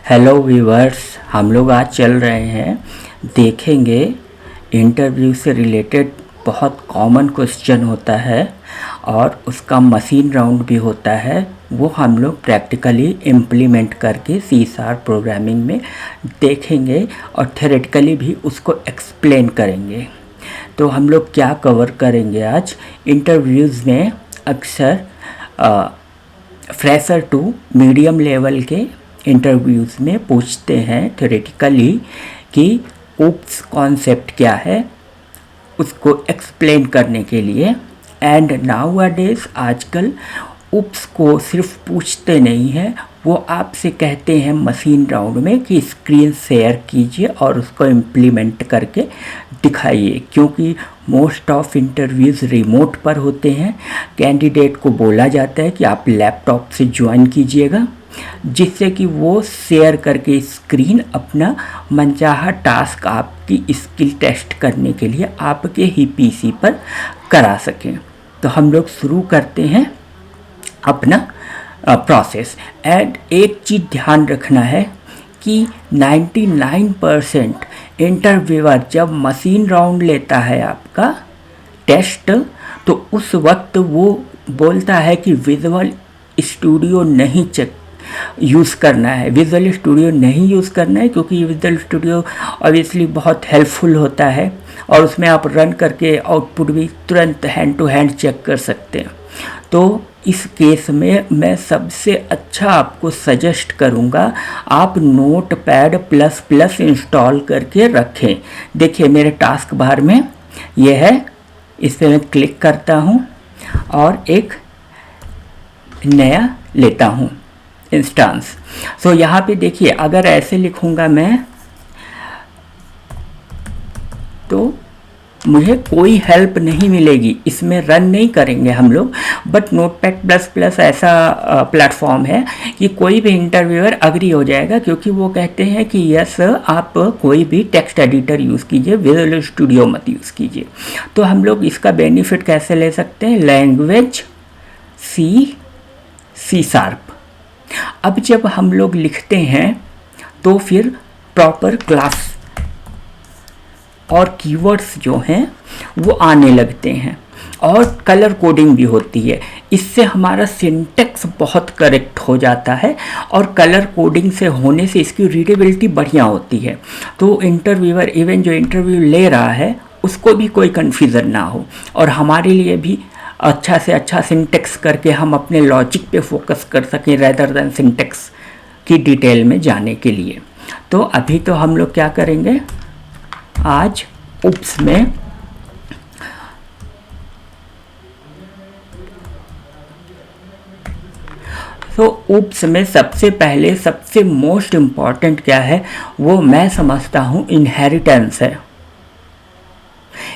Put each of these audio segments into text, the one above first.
Hello viewers, हम लोग आज चल रहे हैं, देखेंगे इंटरव्यू से रिलेटेड बहुत कॉमन क्वेश्चन होता है और उसका मशीन राउंड भी होता है। वो हम लोग प्रैक्टिकली इम्प्लीमेंट करके सी शार्प प्रोग्रामिंग में देखेंगे और थ्योरेटिकली भी उसको एक्सप्लेन करेंगे। तो हम लोग क्या कवर करेंगे आज? इंटरव्यूज़ में अक्सर फ्रेशर टू मीडियम लेवल के इंटरव्यूज़ में पूछते हैं थ्योरेटिकली कि ऊप्स कॉन्सेप्ट क्या है, उसको एक्सप्लेन करने के लिए। एंड नाउअडेज आजकल ऊप्स को सिर्फ पूछते नहीं हैं, वो आपसे कहते हैं मशीन राउंड में कि स्क्रीन शेयर कीजिए और उसको इम्प्लीमेंट करके दिखाइए। क्योंकि मोस्ट ऑफ इंटरव्यूज़ रिमोट पर होते हैं, कैंडिडेट को बोला जाता है कि आप लैपटॉप से ज्वाइन कीजिएगा, जिससे कि वो शेयर करके स्क्रीन अपना मनचाहा टास्क आपकी स्किल टेस्ट करने के लिए आपके ही पीसी पर करा सकें। तो हम लोग शुरू करते हैं अपना प्रोसेस। एंड एक चीज़ ध्यान रखना है कि 99% इंटरव्यूअर जब मशीन राउंड लेता है आपका टेस्ट, तो उस वक्त वो बोलता है कि विजुअल स्टूडियो नहीं यूज़ करना है। विजुअल स्टूडियो नहीं यूज़ करना है क्योंकि विजुअल स्टूडियो ऑब्वियसली बहुत हेल्पफुल होता है और उसमें आप रन करके आउटपुट भी तुरंत हैंड टू हैंड चेक कर सकते हैं। तो इस केस में मैं सबसे अच्छा आपको सजेस्ट करूँगा, आप नोटपैड प्लस प्लस इंस्टॉल करके रखें। देखिए मेरे टास्क बार में ये है, इस पर मैं क्लिक करता हूँ और एक नया लेता हूँ इंस्टांस। सो यहाँ पे देखिए, अगर ऐसे लिखूँगा मैं तो मुझे कोई हेल्प नहीं मिलेगी, इसमें रन नहीं करेंगे हम लोग। बट नोटपैड प्लस प्लस ऐसा प्लेटफॉर्म है कि कोई भी इंटरव्यूअर अग्री हो जाएगा, क्योंकि वो कहते हैं कि यस आप कोई भी टेक्स्ट एडिटर यूज़ कीजिए, विजुअल स्टूडियो मत यूज़ कीजिए। तो हम लोग इसका बेनिफिट कैसे ले सकते हैं? Language C sharp. अब जब हम लोग लिखते हैं तो फिर प्रॉपर क्लास और कीवर्ड्स जो हैं वो आने लगते हैं और कलर कोडिंग भी होती है। इससे हमारा सिंटेक्स बहुत करेक्ट हो जाता है और कलर कोडिंग से होने से इसकी रीडेबिलिटी बढ़िया होती है। तो इंटरव्यूअर, इवन जो इंटरव्यू ले रहा है, उसको भी कोई कन्फ्यूज़न ना हो और हमारे लिए भी अच्छा से अच्छा सिंटेक्स करके हम अपने लॉजिक पे फोकस कर सकें रेदर देन सिंटेक्स की डिटेल में जाने के लिए। तो अभी तो हम लोग क्या करेंगे आज ऊप्स में, तो ऊप्स में सबसे पहले सबसे मोस्ट इम्पॉर्टेंट क्या है वो मैं समझता हूँ इनहेरिटेंस है।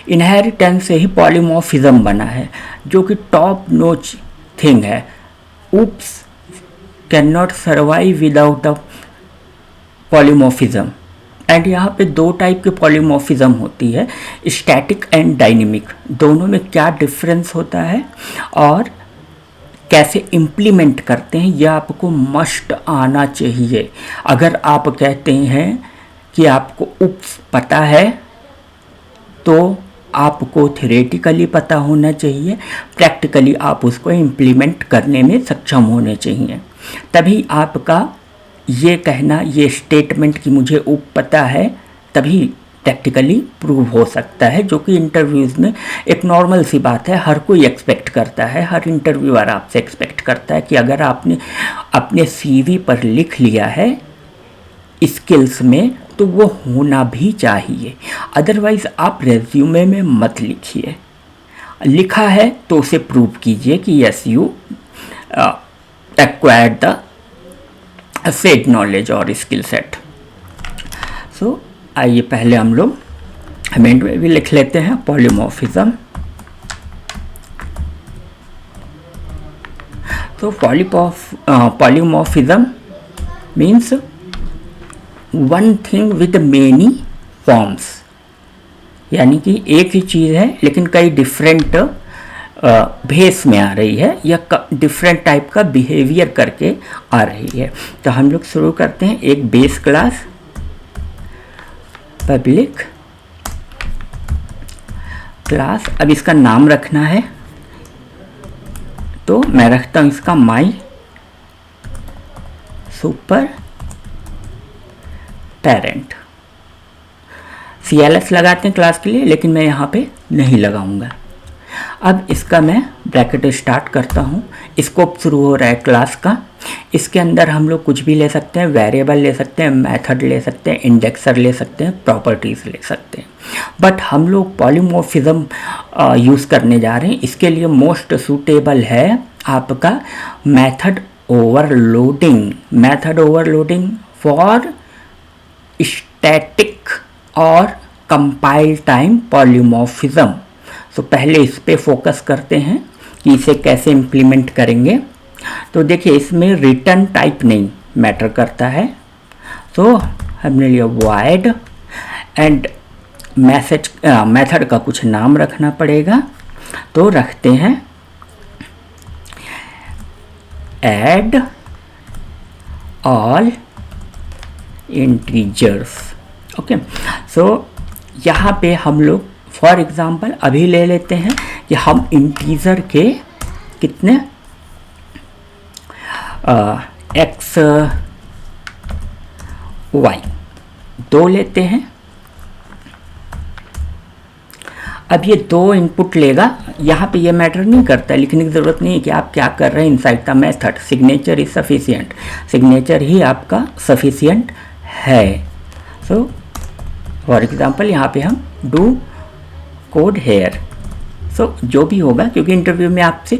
इनहेरिटेंस से ही पॉलीमॉर्फिज्म बना है, जो कि टॉप नोच थिंग है। Oops can not survive without the polymorphism. And यहाँ पे दो टाइप के पॉलीमॉर्फिज्म होती है, स्टैटिक एंड डायनेमिक। दोनों में क्या डिफरेंस होता है और कैसे इम्प्लीमेंट करते हैं, यह आपको मस्ट आना चाहिए। अगर आप कहते हैं कि आपको ऊप्स पता है तो आपको थ्योरेटिकली पता होना चाहिए, प्रैक्टिकली आप उसको इम्प्लीमेंट करने में सक्षम होने चाहिए। तभी आपका ये कहना, ये स्टेटमेंट कि मुझे ऊप पता है, तभी प्रैक्टिकली प्रूव हो सकता है, जो कि इंटरव्यूज़ में एक नॉर्मल सी बात है। हर कोई एक्सपेक्ट करता है, हर इंटरव्यूअर आपसे एक्सपेक्ट करता है कि अगर आपने अपने सीवी पर लिख लिया है स्किल्स में तो वो होना भी चाहिए। अदरवाइज़ आप रेज्यूमे में मत लिखिए, लिखा है तो उसे प्रूव कीजिए कि yes you acquired the set knowledge और स्किल सेट। सो आइए पहले हम लोग अमेंड में भी लिख लेते हैं पॉलीमॉर्फिज्म। तो polymorphism means one thing with many forms, यानी कि एक ही चीज़ है लेकिन कई डिफरेंट भेस में आ रही है या डिफरेंट टाइप का बिहेवियर करके आ रही है। तो हम लोग शुरू करते हैं एक बेस क्लास पब्लिक क्लास। अब इसका नाम रखना है, तो मैं रखता हूँ इसका माई सुपर पेरेंट। CLS लगाते हैं क्लास के लिए, लेकिन मैं यहाँ पे नहीं लगाऊंगा। अब इसका मैं ब्रैकेट स्टार्ट करता हूँ। स्कोप शुरू हो रहा है क्लास का। इसके अंदर हम लोग कुछ भी ले सकते हैं, वेरिएबल ले सकते हैं, मेथड ले सकते हैं, इंडेक्सर ले सकते हैं, प्रॉपर्टीज़ ले सकते हैं। बट हम लोग पॉलीमॉर्फिज्म यूज़ करने जा रहे हैं। इसके लिए मोस्ट सूटेबल है आपका method overloading. Method overloading for static और कंपाइल टाइम पॉलीमॉर्फिज्म। तो पहले इस पे फोकस करते हैं कि इसे कैसे इम्प्लीमेंट करेंगे। तो देखिए, इसमें रिटर्न टाइप नहीं मैटर करता है, तो हमने लिया void एंड मैसेज मेथड का कुछ नाम रखना पड़ेगा। तो रखते हैं add all integers। ओके, सो यहाँ पे हम लोग फॉर एग्ज़ाम्पल अभी ले लेते हैं कि हम इंटीजर के कितने x y 2 लेते हैं। अब ये 2 इनपुट लेगा। यहाँ पे ये मैटर नहीं करता, लिखने की ज़रूरत नहीं है कि आप क्या कर रहे हैं inside the method. Signature is sufficient, signature ही आपका सफिशिएंट है। सो फॉर एग्जांपल यहाँ पे हम डू कोड हेयर। सो जो भी होगा, क्योंकि इंटरव्यू में आपसे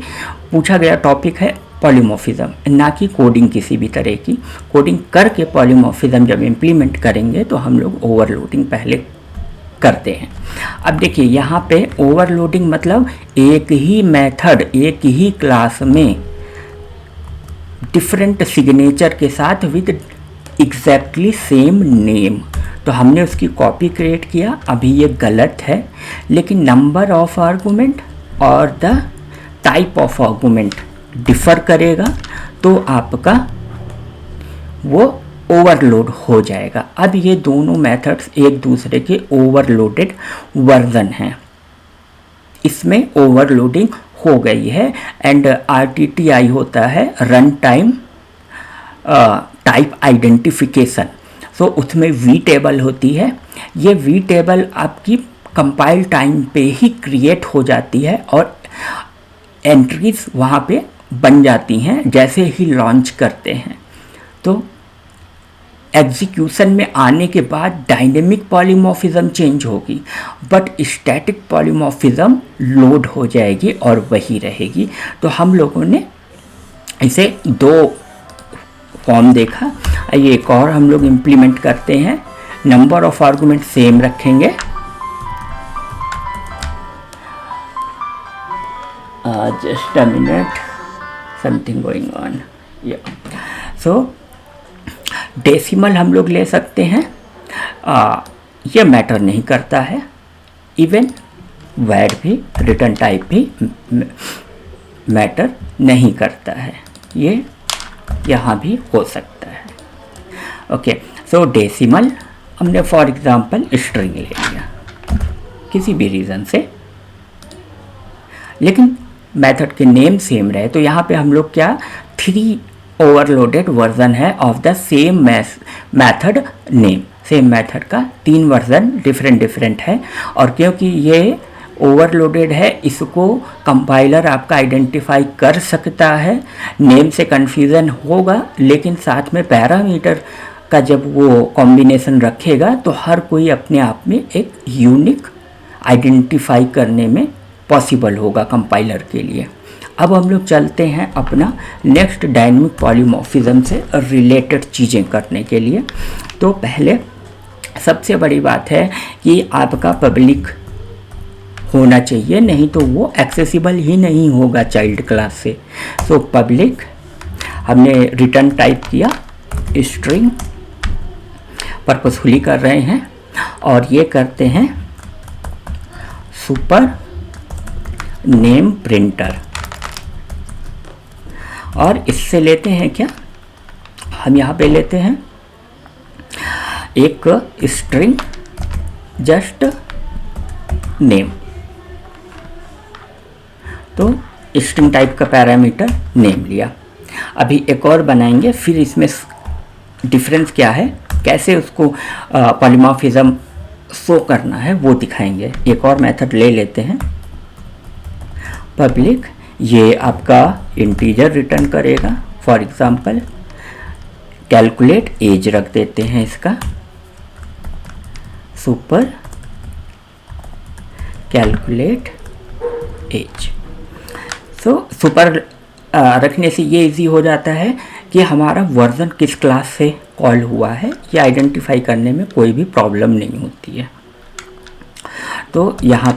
पूछा गया टॉपिक है पॉलीमॉर्फिज्म, ना कि कोडिंग किसी भी तरह की। कोडिंग करके पॉलीमॉर्फिज्म जब इम्प्लीमेंट करेंगे तो हम लोग ओवरलोडिंग पहले करते हैं। अब देखिए, यहाँ पे ओवरलोडिंग मतलब एक ही मेथड एक ही क्लास में डिफरेंट सिग्नेचर के साथ विद एग्जैक्टली सेम नेम। तो हमने उसकी कॉपी क्रिएट किया। अभी ये गलत है, लेकिन नंबर ऑफ आर्गुमेंट और the type of argument differ करेगा, तो आपका वो ओवरलोड हो जाएगा। अब ये दोनों मेथड्स एक दूसरे के ओवरलोडेड वर्जन हैं। इसमें ओवरलोडिंग हो गई है एंड RTTI होता है रन टाइम टाइप आइडेंटिफिकेशन। सो उसमें V टेबल होती है। ये V टेबल आपकी कंपाइल टाइम पे ही क्रिएट हो जाती है और एंट्रीज वहाँ पे बन जाती हैं जैसे ही लॉन्च करते हैं। तो एग्जीक्यूशन में आने के बाद डायनेमिक पॉलीमॉर्फिज्म चेंज होगी, बट स्टैटिक पॉलीमॉर्फिज्म लोड हो जाएगी और वही रहेगी। तो हम लोगों ने इसे 2 फॉर्म देखा। ये एक और हम लोग इम्प्लीमेंट करते हैं। नंबर ऑफ आर्गुमेंट सेम रखेंगे। Just a minute, something going on. So decimal हम लोग ले सकते हैं, ये मैटर नहीं करता है। इवन वैड भी, रिटर्न टाइप भी मैटर नहीं करता है, ये यहाँ भी हो सकता है। ओके, सो डेसिमल हमने फॉर एग्जांपल स्ट्रिंग ले लिया किसी भी रीज़न से, लेकिन मेथड के नेम सेम रहे। तो यहाँ पे हम लोग क्या 3 ओवरलोडेड वर्जन है of the same method name. Same method का 3 वर्जन डिफरेंट है। और क्योंकि ये ओवरलोडेड है, इसको कंपाइलर आपका आइडेंटिफाई कर सकता है। नेम से कन्फ्यूज़न होगा, लेकिन साथ में पैरामीटर का जब वो कॉम्बिनेशन रखेगा तो हर कोई अपने आप में एक यूनिक आइडेंटिफाई करने में पॉसिबल होगा कंपाइलर के लिए। अब हम लोग चलते हैं अपना नेक्स्ट डायनेमिक पॉलीमॉर्फिज्म से रिलेटेड चीज़ें करने के लिए। तो पहले सबसे बड़ी बात है कि आपका पब्लिक होना चाहिए, नहीं तो वो एक्सेसिबल ही नहीं होगा चाइल्ड क्लास से। सो पब्लिक हमने रिटर्न टाइप किया स्ट्रिंग, पर्पसफुली कर रहे हैं, और ये करते हैं सुपर नेम प्रिंटर। और इससे लेते हैं क्या, हम यहाँ पे लेते हैं एक स्ट्रिंग जस्ट नेम। तो स्ट्रिंग टाइप का पैरामीटर नेम लिया। अभी एक और बनाएंगे, फिर इसमें डिफरेंस क्या है, कैसे उसको पॉलीमॉर्फिज्म शो करना है वो दिखाएंगे। एक और मेथड ले लेते हैं पब्लिक, ये आपका इंटीजर रिटर्न करेगा। फॉर एग्जांपल कैलकुलेट एज रख देते हैं इसका, super calculate age. So super रखने से ये इजी हो जाता है कि हमारा वर्जन किस क्लास से कॉल हुआ है, ये आइडेंटिफाई करने में कोई भी प्रॉब्लम नहीं होती है। तो यहाँ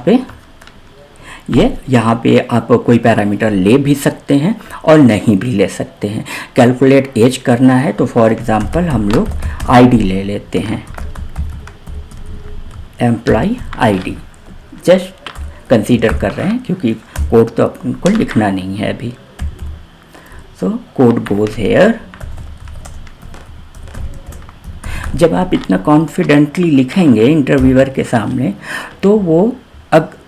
पे आप कोई पैरामीटर ले भी सकते हैं और नहीं भी ले सकते हैं। कैलकुलेट एज करना है तो फॉर एग्जांपल हम लोग आईडी ले लेते हैं, एम्प्लॉय आईडी जस्ट कंसीडर कर रहे हैं क्योंकि कोड तो अपन को लिखना नहीं है अभी। So code goes hair. जब आप इतना कॉन्फिडेंटली लिखेंगे इंटरव्यूअर के सामने तो वो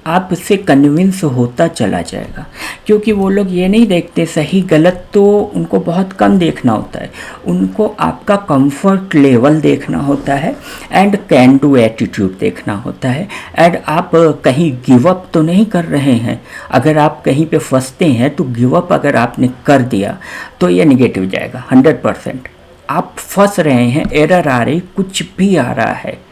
आप उससे कन्विंस होता चला जाएगा, क्योंकि वो लोग ये नहीं देखते सही गलत, तो उनको बहुत कम देखना होता है, उनको आपका कंफर्ट लेवल देखना होता है एंड कैन डू एटीट्यूड देखना होता है। एंड आप कहीं गिव अप तो नहीं कर रहे हैं। अगर आप कहीं पे फंसते हैं तो गिव अप अगर आपने कर दिया तो ये निगेटिव जाएगा 100%। आप फंस रहे हैं, एरर आ रही, कुछ भी आ रहा है,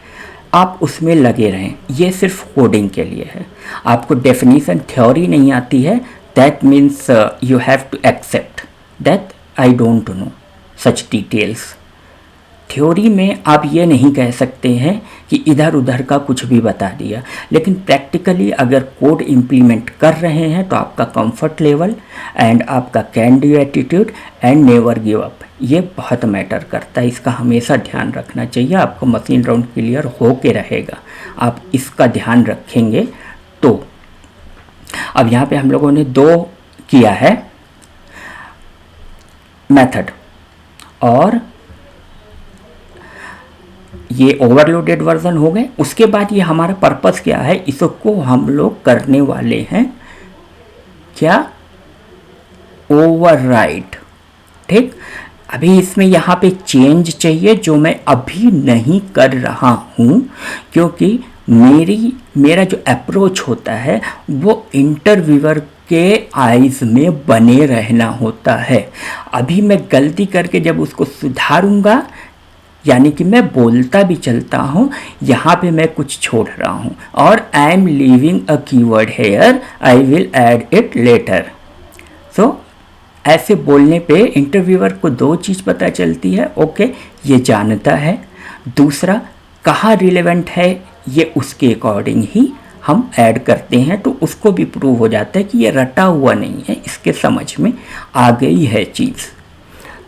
आप उसमें लगे रहें। ये सिर्फ कोडिंग के लिए है। आपको डेफिनेशन थ्योरी नहीं आती है, that means you have to accept that I don't know such details. Theory में आप ये नहीं कह सकते हैं कि इधर उधर का कुछ भी बता दिया, लेकिन प्रैक्टिकली अगर कोड इम्प्लीमेंट कर रहे हैं तो आपका कंफर्ट लेवल एंड आपका can do attitude and never give up, ये बहुत मैटर करता है। इसका हमेशा ध्यान रखना चाहिए। आपको मशीन राउंड क्लियर हो के रहेगा, आप इसका ध्यान रखेंगे तो। अब यहाँ पे हम लोगों ने 2 किया है मेथड, और ये ओवरलोडेड वर्जन हो गए। उसके बाद ये हमारा पर्पस क्या है, इसको हम लोग करने वाले हैं क्या, ओवरराइड। ठीक, अभी इसमें यहाँ पे चेंज चाहिए जो मैं अभी नहीं कर रहा हूँ, क्योंकि मेरा जो अप्रोच होता है वो इंटरव्यूअर के आइज़ में बने रहना होता है। अभी मैं गलती करके जब उसको सुधारूंगा, यानी कि मैं बोलता भी चलता हूँ, यहाँ पे मैं कुछ छोड़ रहा हूँ, और I am leaving a keyword here, I will add it later. So ऐसे बोलने पे इंटरव्यूअर को 2 चीज़ पता चलती है, ओके ये जानता है, दूसरा कहाँ रिलेवेंट है ये उसके अकॉर्डिंग ही हम ऐड करते हैं, तो उसको भी प्रूव हो जाता है कि ये रटा हुआ नहीं है, इसके समझ में आ गई है चीज़।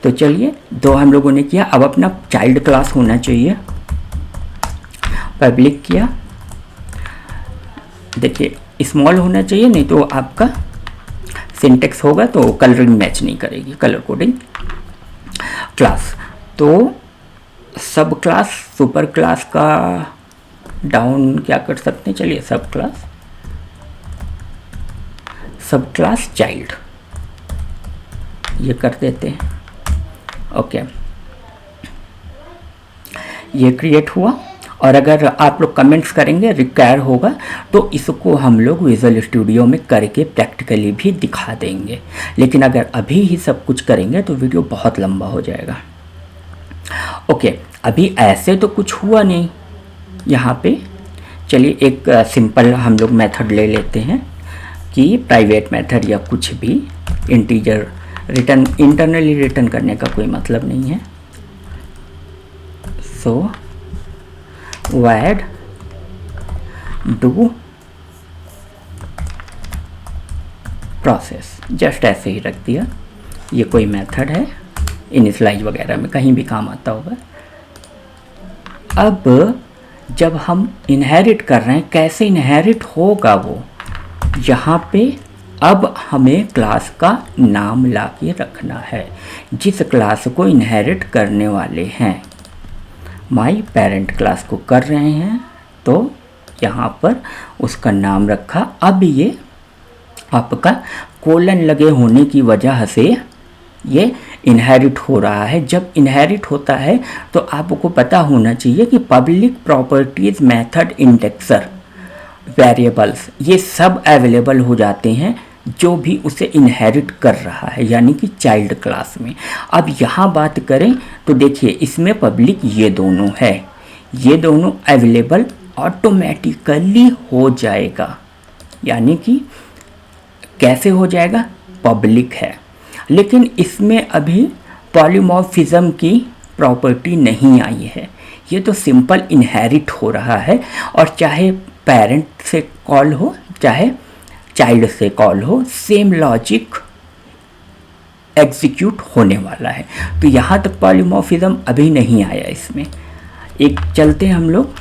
तो चलिए 2 हम लोगों ने किया। अब अपना चाइल्ड क्लास होना चाहिए, पब्लिक किया। देखिए स्मॉल होना चाहिए, नहीं तो आपका सिंटेक्स होगा तो कलरिंग मैच नहीं करेगी, कलर कोडिंग। क्लास तो सब क्लास, सुपर क्लास का डाउन क्या कर सकते हैं, चलिए सब क्लास चाइल्ड ये कर देते हैं। ओके, ये क्रिएट हुआ। और अगर आप लोग कमेंट्स करेंगे रिक्वायर होगा तो इसको हम लोग विजुअल स्टूडियो में करके प्रैक्टिकली भी दिखा देंगे, लेकिन अगर अभी ही सब कुछ करेंगे तो वीडियो बहुत लंबा हो जाएगा। ओके, अभी ऐसे तो कुछ हुआ नहीं यहाँ पे। चलिए एक सिंपल हम लोग मेथड ले लेते हैं कि प्राइवेट मेथड या कुछ भी, इंटीजर रिटर्न, इंटरनली रिटर्न करने का कोई मतलब नहीं है। सो void do प्रोसेस, जस्ट ऐसे ही रख दिया। ये कोई मेथड है, इनिशियलाइज वगैरह में कहीं भी काम आता होगा। अब जब हम इनहेरिट कर रहे हैं, कैसे इनहेरिट होगा वो, यहाँ पे अब हमें क्लास का नाम ला के रखना है जिस क्लास को इनहेरिट करने वाले हैं। माई पेरेंट क्लास को कर रहे हैं तो यहाँ पर उसका नाम रखा। अब ये आपका कोलन लगे होने की वजह से ये इनहेरिट हो रहा है। जब इनहेरिट होता है तो आपको पता होना चाहिए कि public properties method indexer variables ये सब अवेलेबल हो जाते हैं जो भी उसे इनहेरिट कर रहा है, यानी कि चाइल्ड क्लास में। अब यहाँ बात करें तो देखिए इसमें पब्लिक ये दोनों है, ये दोनों अवेलेबल ऑटोमेटिकली हो जाएगा। यानी कि कैसे हो जाएगा, पब्लिक है, लेकिन इसमें अभी पॉलीमॉर्फिज्म की प्रॉपर्टी नहीं आई है। ये तो सिंपल इनहेरिट हो रहा है और चाहे पेरेंट से कॉल हो चाहे चाइल्ड से कॉल हो, सेम लॉजिक एग्जीक्यूट होने वाला है। तो यहाँ तक पॉलीमॉर्फिज्म अभी नहीं आया इसमें। एक चलते हम लोग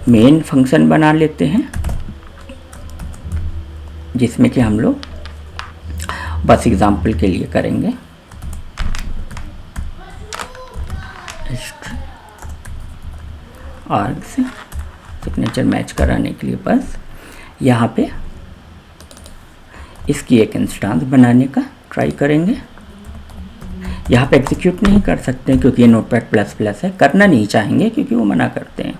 मेन फंक्शन बना लेते हैं जिसमें कि हम लोग बस एग्जांपल के लिए करेंगे। और से सिग्नेचर मैच कराने के लिए बस यहाँ पे इसकी एक इंस्टेंस बनाने का ट्राई करेंगे। यहाँ पे एग्जीक्यूट नहीं कर सकते क्योंकि ये नोटपैड प्लस प्लस है, करना नहीं चाहेंगे क्योंकि वो मना करते हैं।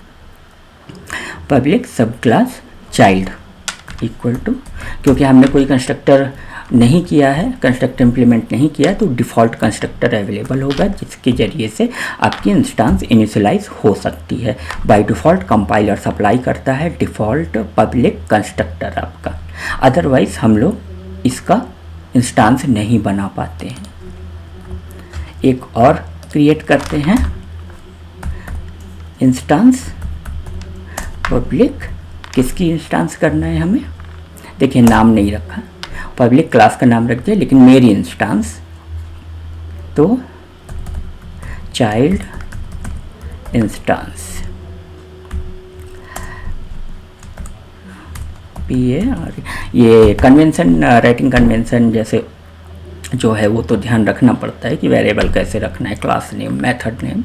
पब्लिक सब क्लास चाइल्ड इक्वल टू, क्योंकि हमने कोई कंस्ट्रक्टर नहीं किया है, कंस्ट्रक्टर इंप्लीमेंट नहीं किया, तो डिफ़ॉल्ट कंस्ट्रक्टर अवेलेबल होगा जिसके ज़रिए से आपकी इंस्टेंस इनिशियलाइज हो सकती है। बाय डिफ़ॉल्ट कंपाइलर सप्लाई करता है डिफ़ॉल्ट पब्लिक कंस्ट्रक्टर आपका, अदरवाइज हम लोग इसका इंस्टेंस नहीं बना पाते हैं। एक और क्रिएट करते हैं इंस्टेंस पब्लिक। किसकी इंस्टेंस करना है हमें, देखिए नाम नहीं रखा, पब्लिक क्लास का नाम रख दिया, लेकिन मेरी इंस्टेंस तो चाइल्ड इंस्टेंस और ये कन्वेंशन राइटिंग कन्वेंशन जैसे जो है वो तो ध्यान रखना पड़ता है कि वेरिएबल कैसे रखना है, क्लास नेम मेथड नेम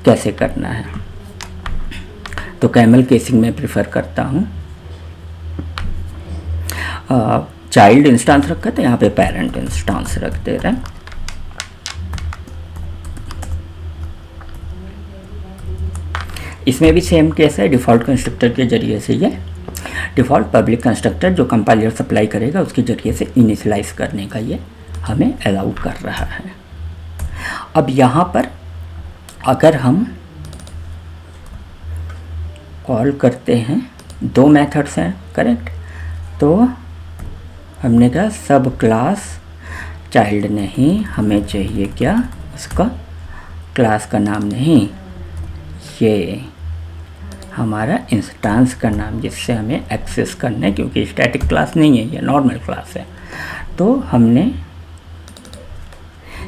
कैसे करना है। तो कैमल केसिंग में प्रिफर करता हूँ। चाइल्ड इंस्टेंस रखा था, यहाँ पे पेरेंट इंस्टेंस रख दे रहे हैं। इसमें भी सेम केस है, डिफ़ॉल्ट कंस्ट्रक्टर के जरिए से ये डिफ़ॉल्ट पब्लिक कंस्ट्रक्टर जो कंपाइलर सप्लाई करेगा उसके जरिए से इनिशियलाइज करने का ये हमें अलाउ कर रहा है। अब यहाँ पर अगर हम कॉल करते हैं, दो मेथड्स हैं करेक्ट, तो हमने कहा सब क्लास चाइल्ड नहीं, हमें चाहिए क्या, उसका क्लास का नाम नहीं, ये हमारा इंस्टेंस का नाम जिससे हमें एक्सेस करना है, क्योंकि स्टैटिक क्लास नहीं है, ये नॉर्मल क्लास है। तो हमने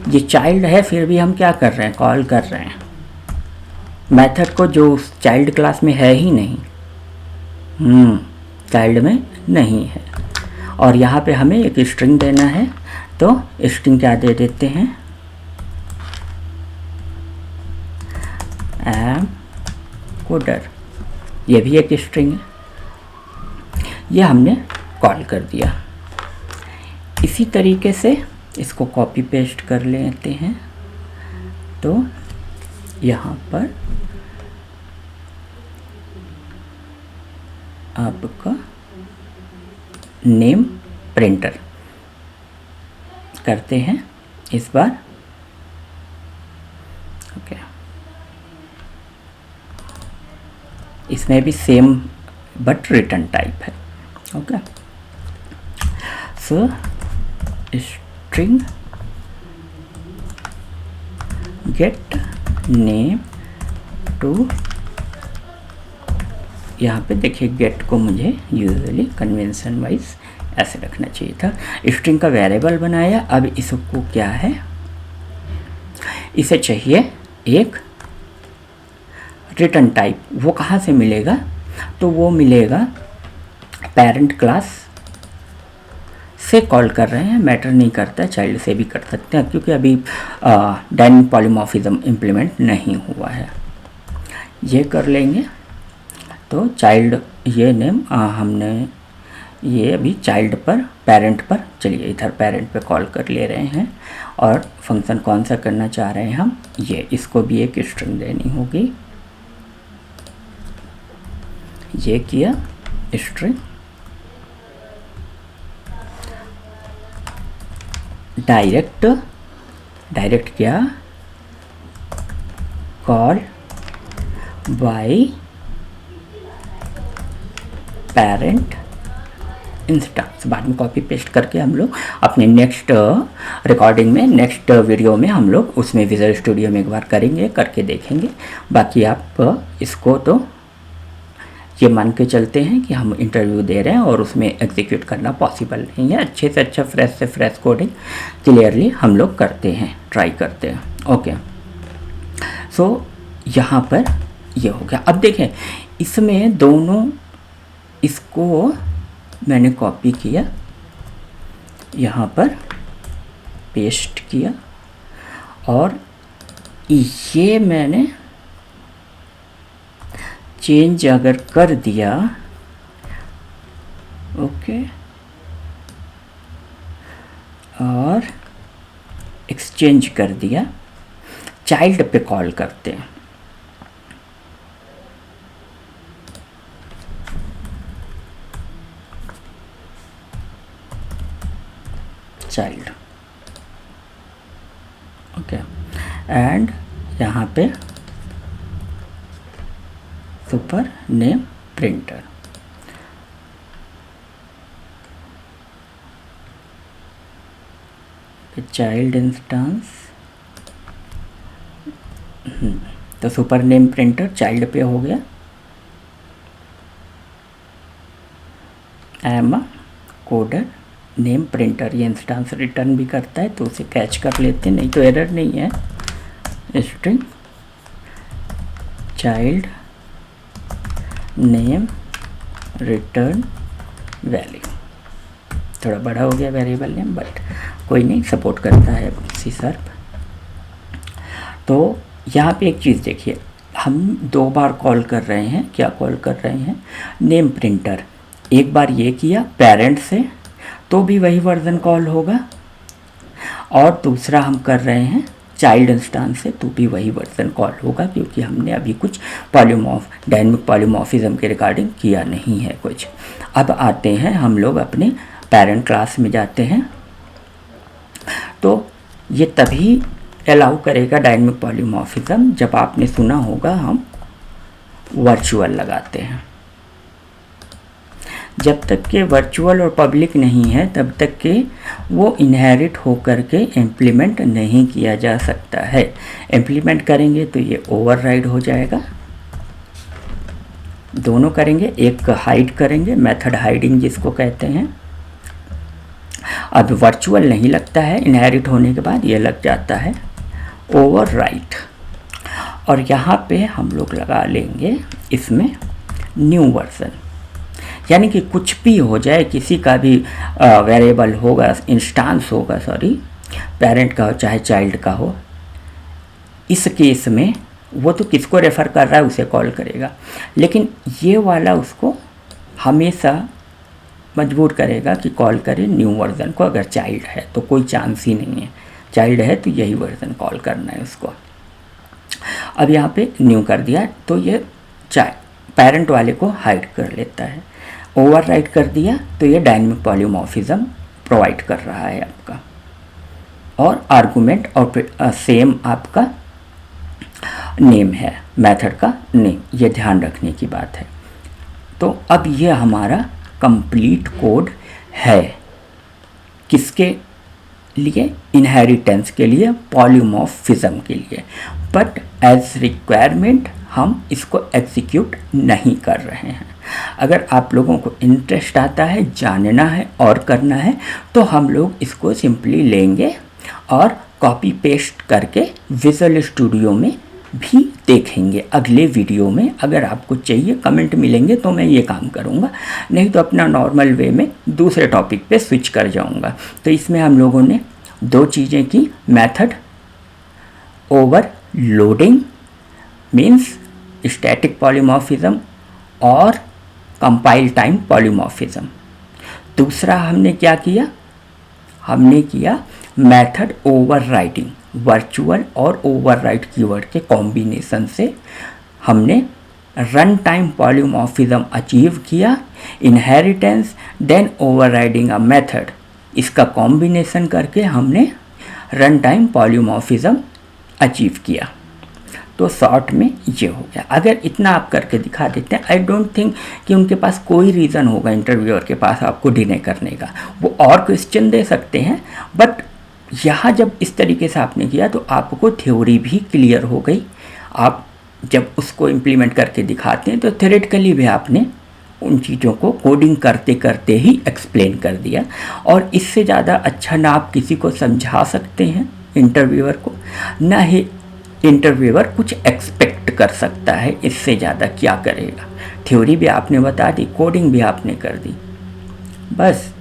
ये चाइल्ड है, फिर भी हम क्या कर रहे हैं, कॉल कर रहे हैं मेथड को जो चाइल्ड क्लास में है ही नहीं, चाइल्ड में नहीं है। और यहाँ पे हमें एक स्ट्रिंग देना है, तो स्ट्रिंग क्या दे देते हैं, एम कोडर, ये भी एक स्ट्रिंग है, ये हमने कॉल कर दिया। इसी तरीके से इसको कॉपी पेस्ट कर लेते हैं, तो यहाँ पर आपका नेम प्रिंटर करते हैं इस बार। ओके, इसमें भी सेम बट रिटर्न टाइप है। Okay, so string get name two, यहाँ पे देखिए गेट को मुझे यूजुअली कन्वेंशन वाइज ऐसे रखना चाहिए था। स्ट्रिंग का वेरिएबल बनाया, अब इसको क्या है, इसे चाहिए एक रिटर्न टाइप वो कहाँ से मिलेगा, तो वो मिलेगा पेरेंट क्लास से कॉल कर रहे हैं, मैटर नहीं करता, चाइल्ड से भी कर सकते हैं क्योंकि अभी डायनेमिक पॉलीमॉर्फिज्म इम्प्लीमेंट नहीं हुआ है। ये कर लेंगे तो चाइल्ड ये नेम हमने ये अभी चाइल्ड पर पेरेंट पर, चलिए इधर पेरेंट पे कॉल कर ले रहे हैं और फंक्शन कौन सा करना चाह रहे हैं हम, ये इसको भी एक स्ट्रिंग देनी होगी, ये किया स्ट्रिंग, डायरेक्ट क्या कॉल बाय पेरेंट इंस्टेंस। बाद में कॉपी पेस्ट करके हम लोग अपने नेक्स्ट रिकॉर्डिंग में, नेक्स्ट वीडियो में हम लोग उसमें विजुअल स्टूडियो में एक बार करेंगे, करके देखेंगे। बाकी आप इसको तो ये मान के चलते हैं कि हम इंटरव्यू दे रहे हैं और उसमें एग्जीक्यूट करना पॉसिबल नहीं है। अच्छे से अच्छा फ्रेश से फ्रेश कोडिंग क्लियरली हम लोग करते हैं, ट्राई करते हैं। ओके, सो यहाँ पर ये हो गया। अब देखें इसमें दोनों, इसको मैंने कॉपी किया, यहाँ पर पेस्ट किया और ये मैंने चेंज अगर कर दिया, ओके, और एक्सचेंज कर दिया, चाइल्ड पे कॉल करते हैं, चाइल्ड, ओके, एंड यहाँ पे super name printer, child instance, तो सुपर नेम प्रिंटर चाइल्ड पे हो गया। एम कोडर नेम प्रिंटर, ये इंस्टेंस रिटर्न भी करता है तो उसे कैच कर लेते हैं, नहीं तो एरर नहीं है। String child name return value, थोड़ा बड़ा हो गया वेरिएबल नेम, बट कोई नहीं, सपोर्ट करता है सी शार्प। तो यहाँ पे एक चीज़ देखिए, हम 2 बार कॉल कर रहे हैं, क्या कॉल कर रहे हैं, नेम प्रिंटर। एक बार ये किया पेरेंट से तो भी वही वर्जन कॉल होगा, और दूसरा हम कर रहे हैं चाइल्ड इंस्टेंस से तो भी वही वर्जन कॉल होगा, क्योंकि हमने अभी कुछ डायनेमिक पॉलीमॉर्फिज्म के रिगार्डिंग किया नहीं है कुछ। अब आते हैं हम लोग अपने पेरेंट क्लास में जाते हैं, तो ये तभी अलाउ करेगा डायनेमिक पॉलीमॉर्फिज्म जब आपने सुना होगा हम वर्चुअल लगाते हैं। जब तक के वर्चुअल और पब्लिक नहीं है तब तक के वो इनहेरिट होकर के इम्प्लीमेंट नहीं किया जा सकता है। इम्प्लीमेंट करेंगे तो ये ओवरराइड हो जाएगा, दोनों करेंगे, एक हाइड करेंगे, मेथड हाइडिंग जिसको कहते हैं। अब वर्चुअल नहीं लगता है, इनहेरिट होने के बाद ये लग जाता है ओवरराइड, और यहाँ पे हम लोग लगा लेंगे इसमें न्यू वर्जन, यानी कि कुछ भी हो जाए, किसी का भी वेरिएबल होगा, इंस्टेंस होगा, सॉरी, पेरेंट का हो चाहे चाइल्ड का हो, इस केस में वो तो किसको रेफ़र कर रहा है उसे कॉल करेगा, लेकिन ये वाला उसको हमेशा मजबूर करेगा कि कॉल करे न्यू वर्जन को। अगर चाइल्ड है तो कोई चांस ही नहीं है, चाइल्ड है तो यही वर्जन कॉल करना है उसको। अब यहाँ पे न्यू कर दिया तो ये पेरेंट वाले को हाइड कर लेता है, ओवरराइड कर दिया तो ये डायनेमिक पॉलीमॉर्फिज्म प्रोवाइड कर रहा है आपका, और आर्गुमेंट और सेम आपका नेम है, मेथड का नेम, ये ध्यान रखने की बात है। तो अब ये हमारा कंप्लीट कोड है, किसके लिए, इनहेरिटेंस के लिए, पॉलीमॉर्फिज्म के लिए, बट एज रिक्वायरमेंट हम इसको एग्जीक्यूट नहीं कर रहे हैं। अगर आप लोगों को इंटरेस्ट आता है, जानना है और करना है, तो हम लोग इसको सिंपली लेंगे और कॉपी पेस्ट करके विजुअल स्टूडियो में भी देखेंगे अगले वीडियो में। अगर आपको चाहिए कमेंट मिलेंगे तो मैं ये काम करूँगा, नहीं तो अपना नॉर्मल वे में दूसरे टॉपिक पे स्विच कर जाऊँगा। तो इसमें हम लोगों ने दो चीज़ें की, method overloading means static polymorphism और कंपाइल टाइम पॉलीमॉर्फिज्म। दूसरा हमने क्या किया, हमने किया मेथड ओवरराइडिंग, वर्चुअल और ओवरराइड कीवर्ड के कॉम्बिनेशन से हमने रन टाइम पॉलीमॉर्फिज्म अचीव किया। Inheritance then overriding a method, इसका कॉम्बिनेशन करके हमने रन टाइम पॉलीमॉर्फिज्म अचीव किया। तो शॉर्ट में ये हो गया। अगर इतना आप करके दिखा देते हैं, आई डोंट थिंक कि उनके पास कोई रीज़न होगा इंटरव्यूअर के पास आपको डिने करने का। वो और क्वेश्चन दे सकते हैं, बट यहाँ जब इस तरीके से आपने किया तो आपको थ्योरी भी क्लियर हो गई। आप जब उसको इम्प्लीमेंट करके दिखाते हैं तो थ्योरेटिकली भी आपने उन चीज़ों को कोडिंग करते करते ही एक्सप्लेन कर दिया। और इससे ज़्यादा अच्छा ना आप किसी को समझा सकते हैं इंटरव्यूअर को, ना ही इंटरव्यूअर कुछ एक्सपेक्ट कर सकता है। इससे ज़्यादा क्या करेगा। थ्योरी भी आपने बता दी, कोडिंग भी आपने कर दी, बस।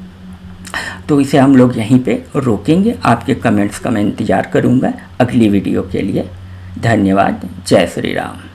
तो इसे हम लोग यहीं पे रोकेंगे। आपके कमेंट्स का मैं इंतज़ार करूँगा अगली वीडियो के लिए। धन्यवाद। जय श्री राम।